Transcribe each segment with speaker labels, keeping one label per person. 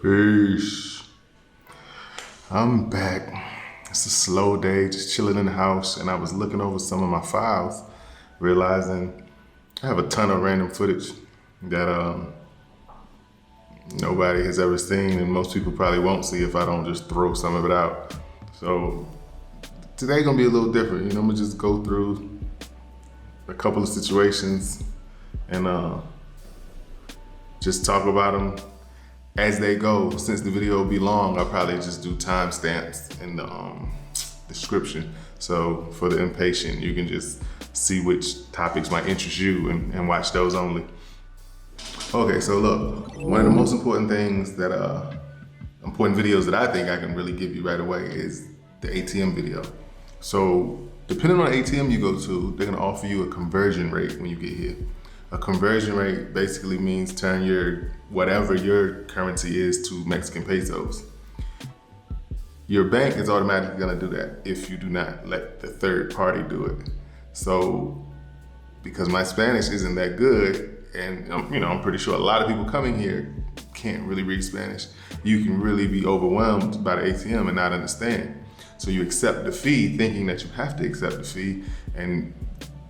Speaker 1: Peace. I'm back. It's a slow day, just chilling in the house, and I was looking over some of my files, realizing I have a ton of random footage that nobody has ever seen, and most people probably won't see if I don't just throw some of it out. So today's gonna be a little different. I'm gonna just go through a couple of situations and just talk about them as they go. Since the video will be long, I'll probably just do timestamps in the description. So for the impatient, you can just see which topics might interest you and watch those only. Okay, so look, one of the most important things that, important videos that I think I can really give you right away is the ATM video. So depending on the ATM you go to, they're gonna offer you a conversion rate when you get here. A conversion rate basically means turn whatever your currency is to Mexican pesos. Your bank is automatically gonna do that if you do not let the third party do it. So, because my Spanish isn't that good, and I'm pretty sure a lot of people coming here can't really read Spanish, you can really be overwhelmed by the ATM and not understand. So you accept the fee thinking that you have to accept the fee, and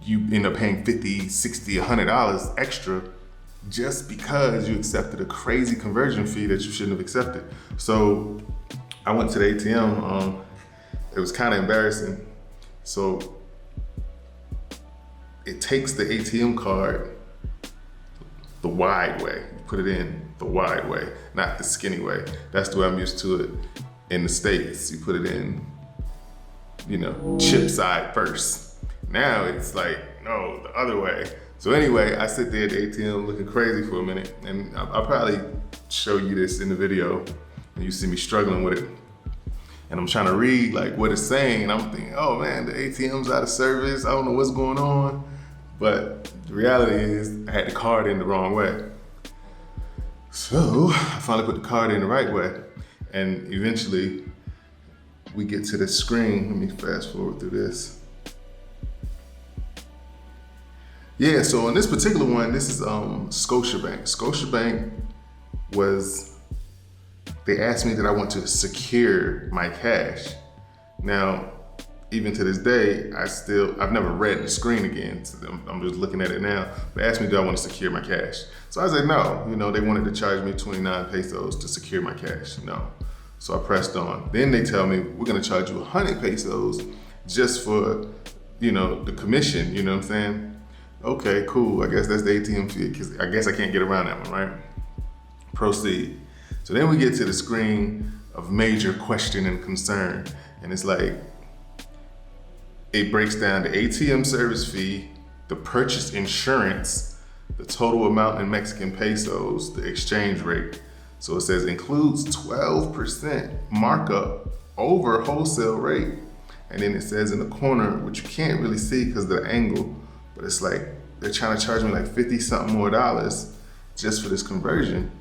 Speaker 1: you end up paying $50, $60, $100 extra just because you accepted a crazy conversion fee that you shouldn't have accepted. So I went to the ATM, it was kind of embarrassing. So it takes the ATM card the wide way, you put it in the wide way, not the skinny way. That's the way I'm used to it in the States. You put it in, chip side first. Now it's like, no, the other way. So anyway, I sit there at the ATM looking crazy for a minute, and I'll probably show you this in the video, and you see me struggling with it. And I'm trying to read like what it's saying, and I'm thinking, oh man, the ATM's out of service, I don't know what's going on. But the reality is, I had the card in the wrong way. So I finally put the card in the right way, and eventually we get to the screen. Let me fast forward through this. Yeah, so in this particular one, this is Scotiabank. Scotiabank they asked me that I want to secure my cash. Now, even to this day, I've never read the screen again. So I'm just looking at it now. They asked me, do I want to secure my cash? So I said no. They wanted to charge me 29 pesos to secure my cash. No. So I pressed on. Then they tell me, we're gonna charge you 100 pesos just for, the commission, you know what I'm saying? Okay, cool, I guess that's the ATM fee, because I guess I can't get around that one, right? Proceed. So then we get to the screen of major question and concern, and it's like, it breaks down the ATM service fee, the purchase insurance, the total amount in Mexican pesos, the exchange rate. So it says includes 12% markup over wholesale rate. And then it says in the corner, which you can't really see because of the angle, but it's like they're trying to charge me like 50 something more dollars just for this conversion.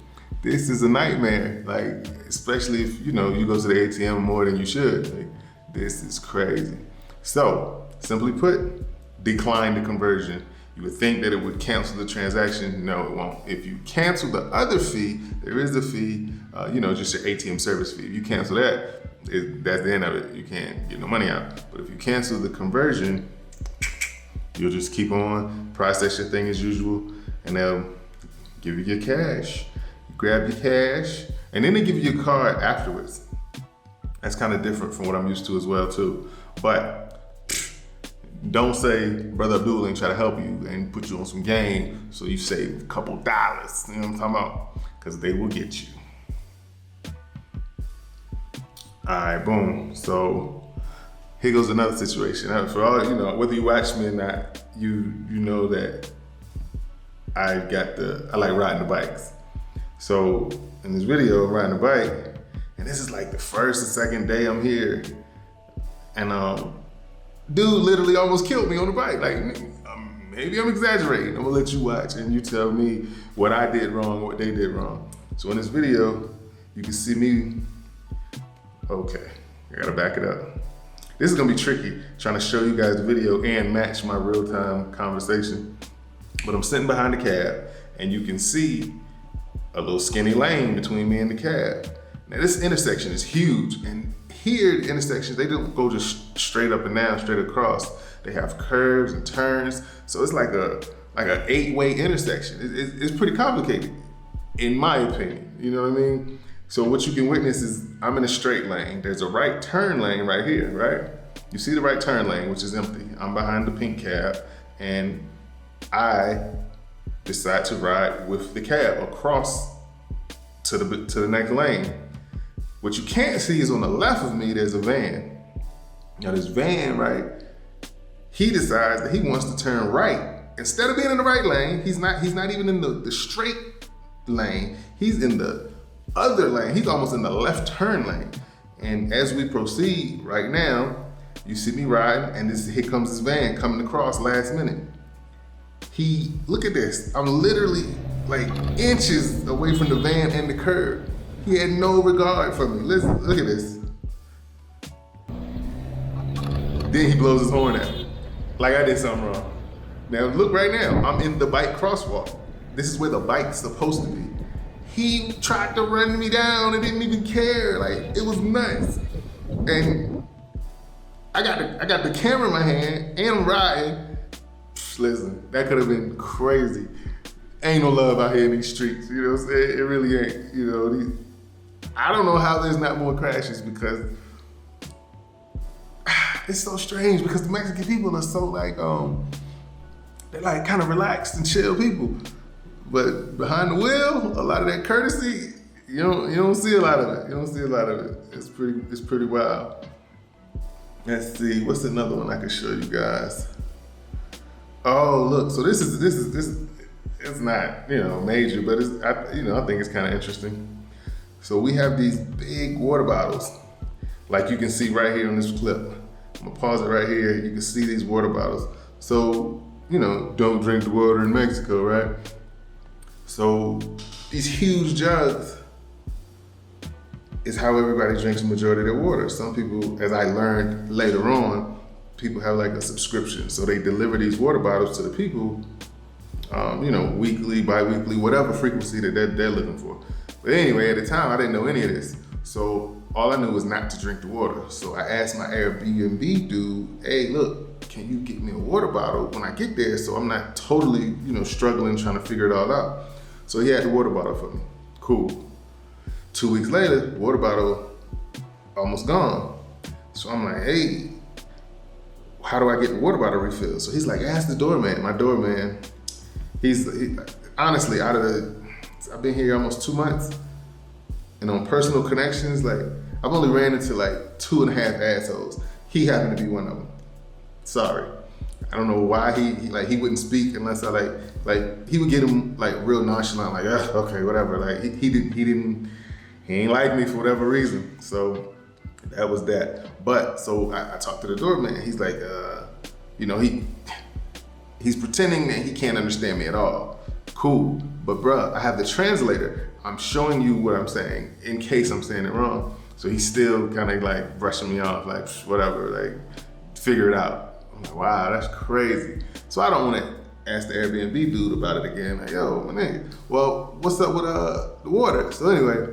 Speaker 1: This is a nightmare, like, especially if you go to the ATM more than you should. Like, this is crazy. So, simply put, decline the conversion. You would think that it would cancel the transaction. No, it won't. If you cancel the other fee, there is a fee, just your ATM service fee. If you cancel that, that's the end of it. You can't get no money out. But if you cancel the conversion, you'll just keep on, process your thing as usual, and they'll give you your cash. You grab your cash, and then they give you your card afterwards. That's kind of different from what I'm used to as well too. But don't say Brother Abdul ain't try to help you and put you on some game so you save a couple dollars. You know what I'm talking about? Because they will get you. All right, boom. So here goes another situation. For all, whether you watch me or not, you know that I like riding the bikes. So in this video, I'm riding the bike, and this is like the first and second day I'm here, and dude literally almost killed me on the bike. Like, maybe I'm exaggerating. I'm gonna let you watch and you tell me what I did wrong, what they did wrong. So in this video, you can see me, okay, I gotta back it up. This is gonna be tricky, trying to show you guys the video and match my real-time conversation. But I'm sitting behind the cab, and you can see a little skinny lane between me and the cab. Now this intersection is huge, and here the intersections, they don't go just straight up and down, straight across. They have curves and turns, so it's like an 8-way intersection. It's pretty complicated, in my opinion. You know what I mean? So what you can witness is I'm in a straight lane. There's a right turn lane right here, right? You see the right turn lane, which is empty. I'm behind the pink cab, and I decide to ride with the cab across to the next lane. What you can't see is on the left of me, there's a van. Now this van, right, he decides that he wants to turn right. Instead of being in the right lane, he's not even in the straight lane, he's in the other lane. He's almost in the left turn lane. And as we proceed right now, you see me riding, and here comes this van coming across last minute. Look at this, I'm literally like inches away from the van and the curb. He had no regard for me. Listen, look at this. Then he blows his horn at me, like I did something wrong. Now look right now, I'm in the bike crosswalk. This is where the bike's supposed to be. He tried to run me down and didn't even care. Like, it was nuts. And I got the camera in my hand and I'm riding. Listen, that could have been crazy. Ain't no love out here in these streets, you know what I'm saying? It really ain't, you know. I don't know how there's not more crashes, because it's so strange, because the Mexican people are so like, they're like kind of relaxed and chill people. But behind the wheel, a lot of that courtesy, you don't see a lot of it. You don't see a lot of it. It's pretty wild. Let's see, what's another one I can show you guys? Oh, look, so this is it's not, major, but I think it's kind of interesting. So we have these big water bottles, like you can see right here on this clip. I'm gonna pause it right here. You can see these water bottles. So, don't drink the water in Mexico, right? So these huge jugs is how everybody drinks the majority of their water. Some people, as I learned later on, people have like a subscription. So they deliver these water bottles to the people, weekly, bi-weekly, whatever frequency that they're looking for. But anyway, at the time, I didn't know any of this. So all I knew was not to drink the water. So I asked my Airbnb dude, hey, look, can you get me a water bottle when I get there, so I'm not totally, struggling, trying to figure it all out. So he had the water bottle for me. Cool. 2 weeks later, the water bottle almost gone. So I'm like, hey, how do I get the water bottle refilled? So he's like, ask the doorman. My doorman, honestly, I've been here almost 2 months, and on personal connections, like, I've only ran into like 2.5 assholes. He happened to be one of them. Sorry. I don't know why he wouldn't speak unless I he would get him like real nonchalant, like, okay, whatever. Like he ain't like me for whatever reason. So that was that. But so I talked to the doorman. He's like, he's pretending that he can't understand me at all. Cool, but bruh, I have the translator. I'm showing you what I'm saying in case I'm saying it wrong. So he's still kind of like brushing me off, like whatever, like figure it out. I'm like, wow, that's crazy. So I don't want to ask the Airbnb dude about it again. Like, yo, my nigga, well, what's up with the water? So anyway,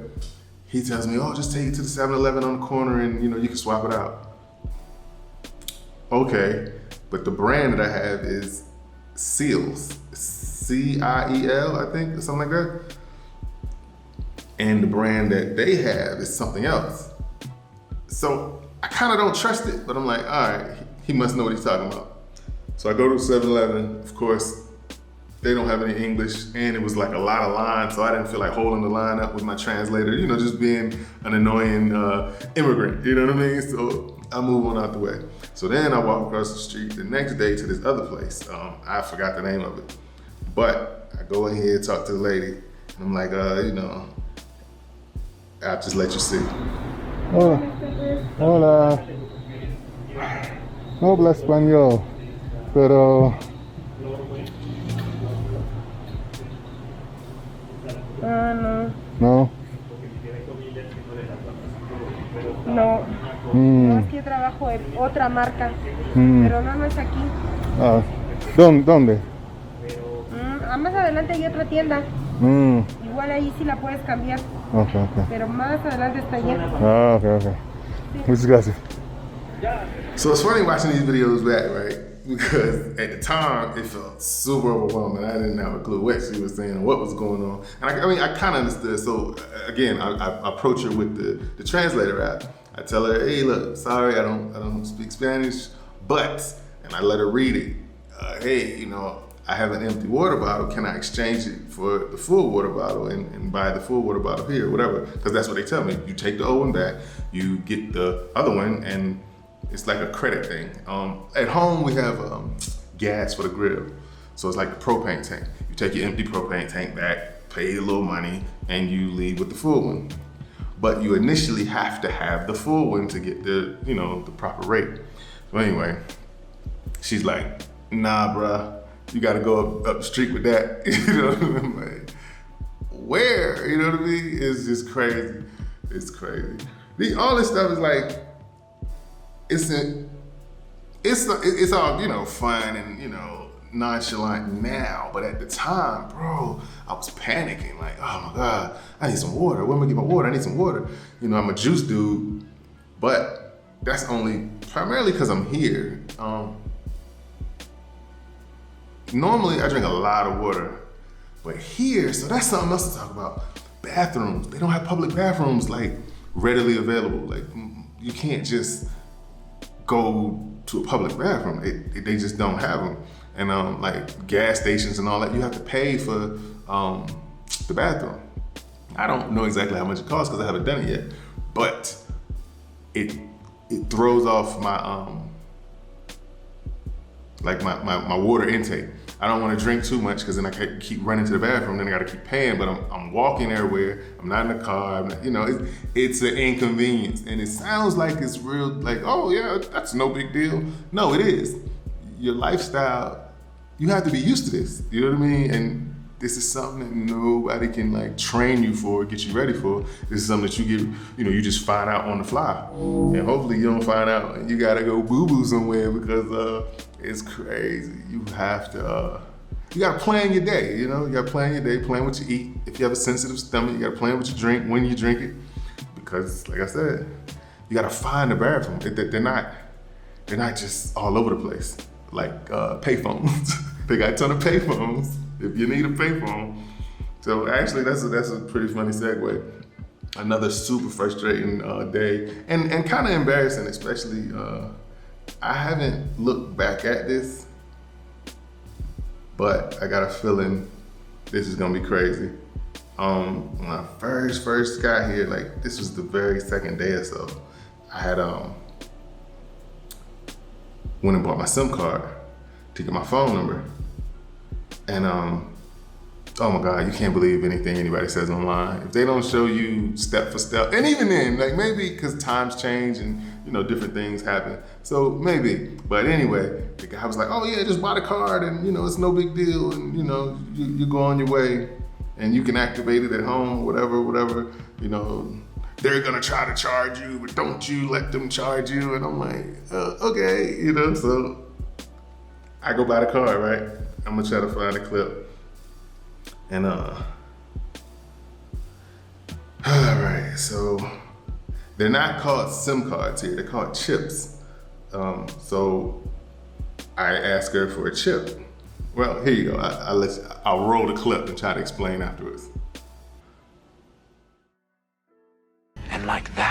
Speaker 1: he tells me, oh, just take it to the 7-Eleven on the corner and you can swap it out. Okay, but the brand that I have is Seals, C-I-E-L, I think, or something like that. And the brand that they have is something else. So I kind of don't trust it, but I'm like, all right, he must know what he's talking about. So I go to 7-Eleven, of course, they don't have any English, and it was like a lot of lines, so I didn't feel like holding the line up with my translator, just being an annoying immigrant, you know what I mean? So I move on out the way. So then I walk across the street the next day to this other place. I forgot the name of it. But I go in here, talk to the lady, and I'm like, I'll just let you see.
Speaker 2: Hola. No habla español, pero...
Speaker 3: No.
Speaker 2: No.
Speaker 3: No. No, es que yo trabajo en otra marca, pero no es aquí.
Speaker 2: ¿Dónde?
Speaker 3: Más adelante hay otra tienda. igual ahí sí la puedes cambiar,
Speaker 2: Ok.
Speaker 3: pero más adelante está lleno.
Speaker 2: Ah, ok. Muchas gracias.
Speaker 1: So it's funny watching these videos back, right? Because at the time, it felt super overwhelming. I didn't have a clue what she was saying, what was going on. And I mean, I kind of understood. So again, I approach her with the translator app. I tell her, hey, look, sorry, I don't speak Spanish, but, and I let her read it. Hey, you know, I have an empty water bottle. Can I exchange it for the full water bottle and buy the full water bottle here, whatever? Because that's what they tell me. You take the old one back, you get the other one, and it's like a credit thing. At home, we have gas for the grill. So it's like the propane tank. You take your empty propane tank back, pay a little money, and you leave with the full one. But you initially have to have the full one to get the, you know, the proper rate. So anyway, she's like, nah, bruh, you gotta go up the street with that. You know what I mean? Like, where? You know what I mean? It's just crazy. It's crazy. All this stuff is like, it's all, you know, fun and, you know, nonchalant now, but at the time, bro, I was panicking, like, oh my God, I need some water. Where am I gonna get my water? I need some water. You know, I'm a juice dude, but that's only primarily because I'm here. Normally I drink a lot of water, but here, so that's something else to talk about. Bathrooms, they don't have public bathrooms like readily available. Like you can't just go to a public bathroom. They just don't have them. And like gas stations and all that, you have to pay for the bathroom. I don't know exactly how much it costs because I haven't done it yet, but it throws off my like my water intake. I don't want to drink too much because then I keep running to the bathroom, then I got to keep paying, but I'm walking everywhere. I'm not in the car. I'm not, you know, it's an inconvenience. And it sounds like it's real, like, oh yeah, that's no big deal. No, it is. Your lifestyle, you have to be used to this. You know what I mean? And this is something that nobody can like train you for, get you ready for. This is something that you get, you know, you just find out on the fly. And hopefully you don't find out and you gotta go boo-boo somewhere because it's crazy. You have to, you gotta plan your day, you know? You gotta plan your day, plan what you eat. If you have a sensitive stomach, you gotta plan what you drink, when you drink it. Because like I said, you gotta find the bathroom. They're not just all over the place. Like payphones. They got a ton of payphones if you need a payphone. So actually that's a pretty funny segue. Another super frustrating day and kind of embarrassing, especially I haven't looked back at this, but I got a feeling this is gonna be crazy. When I first got here, like this was the very second day or so, I had went and bought my SIM card to get my phone number. And oh my God, you can't believe anything anybody says online. If they don't show you step for step, and even then, like maybe because times change and you know, different things happen. So maybe, but anyway, the guy was like, oh yeah, just buy the card and you know, it's no big deal. And you know, you go on your way and you can activate it at home, whatever, you know, they're gonna try to charge you, but don't you let them charge you. And I'm like, okay, you know, so I go buy the card, right? I'm gonna try to find a clip. And all right, so they're not called SIM cards here, they're called chips. So I asked her for a chip. Well, here you go, I'll roll the clip and try to explain afterwards.
Speaker 4: And like that,